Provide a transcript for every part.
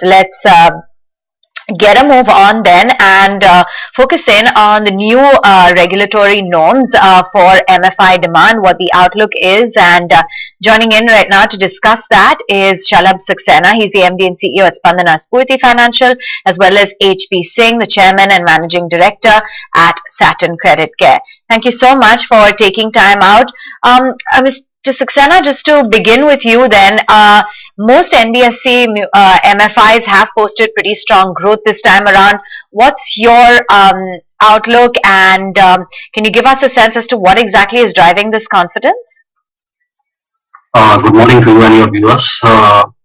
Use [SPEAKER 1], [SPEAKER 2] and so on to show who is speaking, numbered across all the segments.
[SPEAKER 1] Let's get a move on then and focus in on the new regulatory norms for MFI demand, what the outlook is. And joining in right now to discuss that is Shalabh Saxena. He's the MD and CEO at Spandana Sphoorty Financial, as well as HP Singh, the Chairman and Managing Director at Satin Creditcare. Thank you so much for taking time out. Mr. Saxena, just to begin with you then, most NBFC MFIs have posted pretty strong growth this time around. What's your outlook, and can you give us a sense as to what exactly is driving this confidence?
[SPEAKER 2] Good morning to you and your viewers.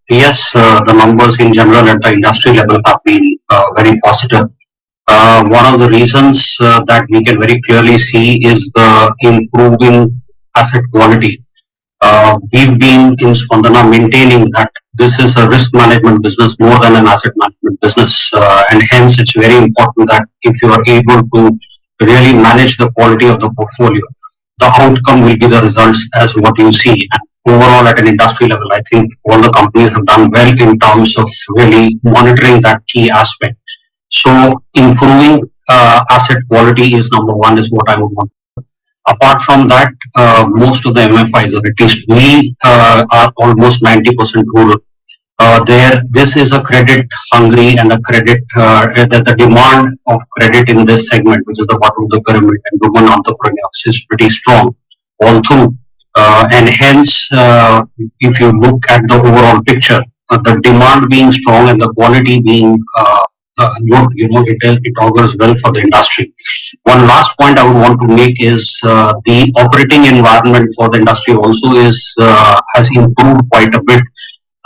[SPEAKER 2] Yes, the numbers in general at the industry level have been very positive. One of the reasons that we can very clearly see is the improving asset quality. We've been in Spandana maintaining that this is a risk management business more than an asset management business, and hence it's very important that if you are able to really manage the quality of the portfolio, the outcome will be the results as what you see. And overall, at an industry level, I think all the companies have done well in terms of really monitoring that key aspect. So improving asset quality is number one, is what I would want. Apart from that, most of the MFIs, or at least we, are almost 90% rural. This is a credit hungry and a credit, the demand of credit in this segment, which is the bottom of the pyramid and women entrepreneurs, is pretty strong all through. And hence, if you look at the overall picture, the demand being strong and the quality being good, it augurs well for the industry. One last point I would want to make is the operating environment for the industry also has improved quite a bit.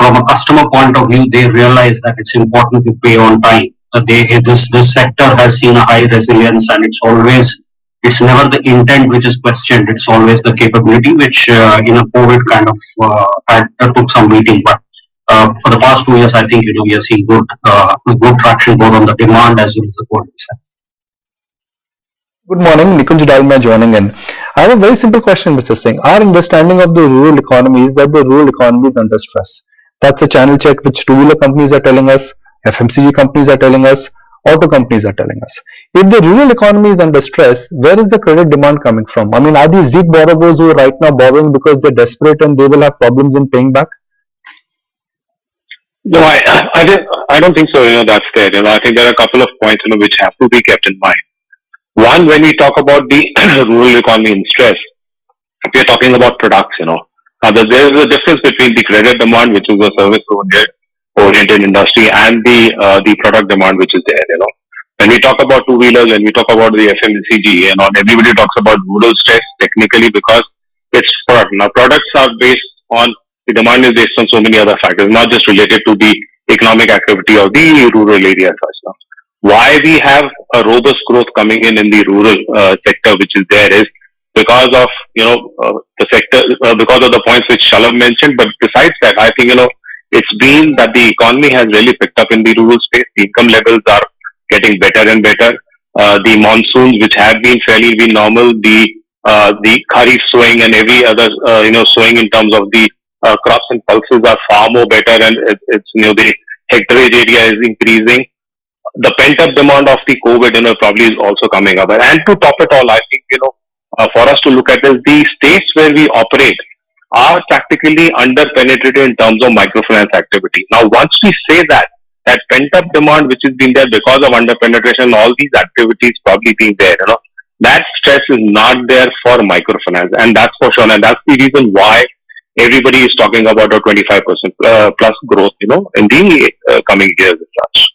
[SPEAKER 2] From a customer point of view, they realize that it's important to pay on time. This sector has seen a high resilience, and it's never the intent which is questioned. It's always the capability, which in a COVID kind of took some beating. But for the past 2 years, I think we are seeing good traction both on the demand as well as the quality side.
[SPEAKER 3] Good morning, Nikunj Dalmia joining in. I have a very simple question, Mr. Singh. Our understanding of the rural economy is that the rural economy is under stress. That's a channel check which two-wheeler companies are telling us, FMCG companies are telling us, auto companies are telling us. If the rural economy is under stress, where is the credit demand coming from? I mean, are these weak borrowers who are right now borrowing because they're desperate and they will have problems in paying back?
[SPEAKER 4] No, I don't think so. That's there. I think there are a couple of points which have to be kept in mind. One, when we talk about the rural economy in stress, we are talking about products. Now, there is a difference between the credit demand, which is a service-oriented industry, and the product demand, which is there. When we talk about two-wheelers, when we talk about the FMCG, everybody talks about rural stress technically because it's product. Now, products are based on, the demand is based on so many other factors, not just related to the economic activity of the rural areas. Why we have a robust growth coming in the rural sector, which is there, is because of the sector, because of the points which Shalabh mentioned. But besides that, I think it's been that the economy has really picked up in the rural space. The income levels are getting better and better. The monsoons, which have been fairly normal, the kharif sowing and every other sowing in terms of the crops and pulses are far more better, and it's the hectareage area is increasing. The pent-up demand of the COVID, probably is also coming up. And to top it all, I think, for us to look at is the states where we operate are practically under-penetrated in terms of microfinance activity. Now, once we say that pent-up demand which has been there because of under-penetration, all these activities probably being there, that stress is not there for microfinance. And that's for sure. And that's the reason why everybody is talking about a 25% plus growth, in the coming years as such.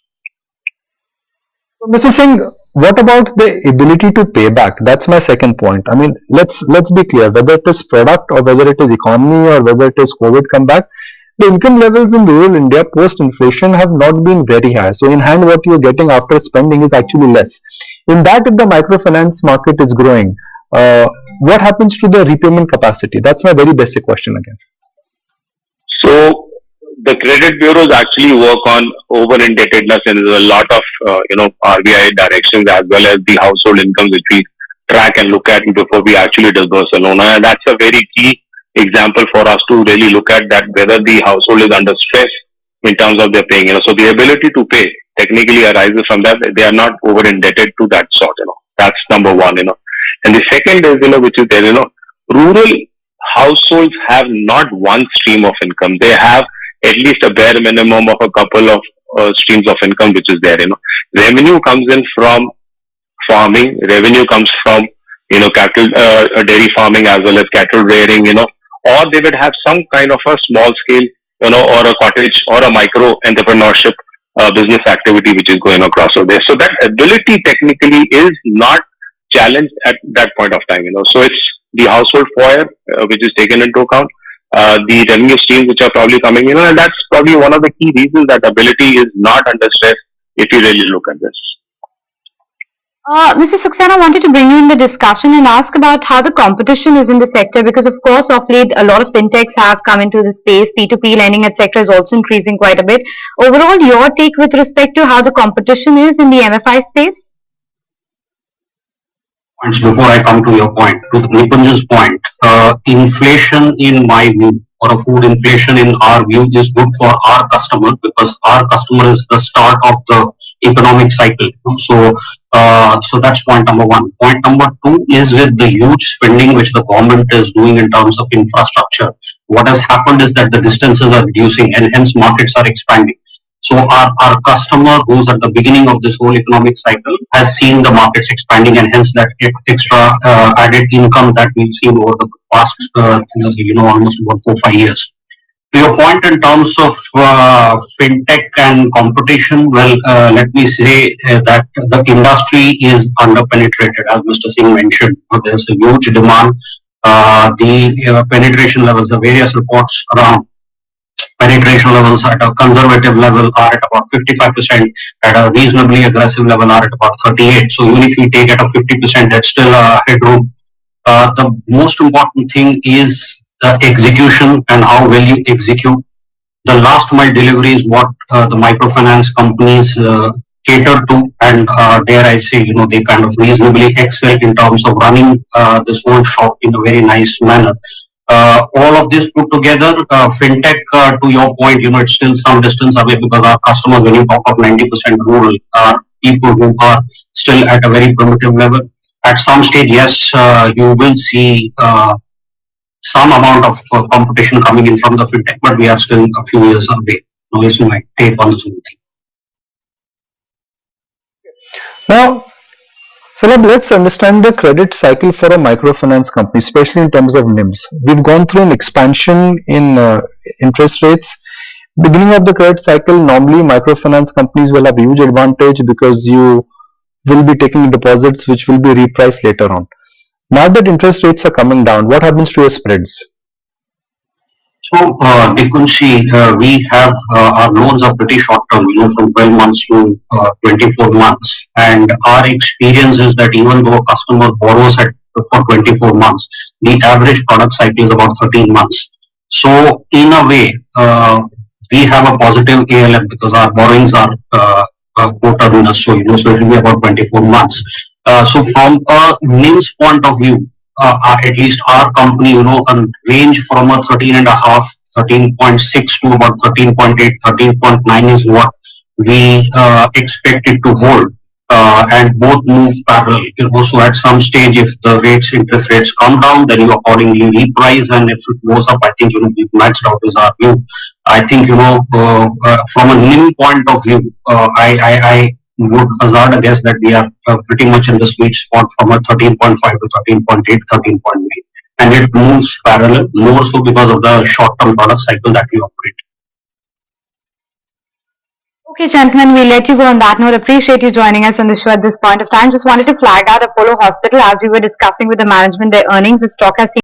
[SPEAKER 3] Mr. Singh, what about the ability to pay back? That's my second point. I mean, let's be clear, whether it is product or whether it is economy or whether it is COVID comeback, the income levels in rural India post-inflation have not been very high. So in hand, what you're getting after spending is actually less. In that, if the microfinance market is growing, what happens to the repayment capacity? That's my very basic question again.
[SPEAKER 4] So the credit bureaus actually work on over-indebtedness, and there's a lot of RBI directions as well as the household incomes which we track and look at before we actually disburse a loan. And that's a very key example for us to really look at that whether the household is under stress, in terms of their paying. So the ability to pay technically arises from that. They are not over indebted to that sort. That's number one. And the second is, which is there. Rural households have not one stream of income. They have at least a bare minimum of a couple of streams of income which is there. Revenue comes in from farming. Revenue comes from cattle, dairy farming as well as cattle rearing. Or they would have some kind of a small scale, or a cottage or a micro entrepreneurship business activity which is going across over there. So that ability technically is not challenged at that point of time. So it's the household foyer which is taken into account, the revenue streams which are probably coming in, and that's probably one of the key reasons that ability is not under stress if you really look at this.
[SPEAKER 1] Mr. Saxena, I wanted to bring you in the discussion and ask about how the competition is in the sector, because of course of late a lot of fintechs have come into the space. P2P lending, etc. is also increasing quite a bit. Overall, your take with respect to how the competition is in the MFI space?
[SPEAKER 2] Before I come to your point, to Nikunj's point, inflation in my view, or a food inflation in our view, is good for our customer, because our customer is the start of the economic cycle. So that's point number one. Point number two is with the huge spending which the government is doing in terms of infrastructure. What has happened is that the distances are reducing and hence markets are expanding. So our customer who's at the beginning of this whole economic cycle has seen the markets expanding, and hence that extra added income that we've seen over the past, almost about 4-5 years. To your point in terms of fintech and competition, well, let me say that the industry is under-penetrated, as Mr. Singh mentioned. There's a huge demand. The penetration levels, the various reports around penetration levels at a conservative level are at about 55%, at a reasonably aggressive level are at about 38%. So even if we take at a 50%, that's still a headroom. The most important thing is the execution and how well you execute. The last mile delivery is what the microfinance companies cater to, and dare I say, they kind of reasonably excel in terms of running this whole shop in a very nice manner. All of this put together, fintech, to your point, it's still some distance away, because our customers, when you talk of 90% rural, are people who are still at a very primitive level. At some stage, yes, you will see some amount of competition coming in from the fintech, but we are still a few years away. This is my take on this whole thing.
[SPEAKER 3] Now, Shalabh, let's understand the credit cycle for a microfinance company, especially in terms of NIMs. We've gone through an expansion in interest rates. Beginning of the credit cycle, normally microfinance companies will have huge advantage because you will be taking deposits which will be repriced later on. Now that interest rates are coming down, what happens to your spreads?
[SPEAKER 2] So, Nikunji, we have our loans are pretty short term, from 12 months to 24 months. And our experience is that even though a customer borrows for 24 months, the average product cycle is about 13 months. So, in a way, we have a positive ALM because our borrowings are coterminous, so it will be about 24 months. So, from a NIMS point of view, at least our company, range from a 13.5, 13.6 to about 13.8, 13.9 is what we expect it to hold. And both move parallel. So at some stage, if the interest rates come down, then you accordingly reprice, and if it goes up, I think we've maxed out is our view. I think from a NIM point of view, I would hazard a guess that we are pretty much in the sweet spot from a 13.5 to 13.8, 13.9, and it moves parallel, more so because of the short-term product cycle that we operate.
[SPEAKER 1] Okay, gentlemen, we'll let you go on that note. Appreciate you joining us on the show at this point of time. Just wanted to flag out Apollo Hospital. As we were discussing with the management, their earnings, the stock has seen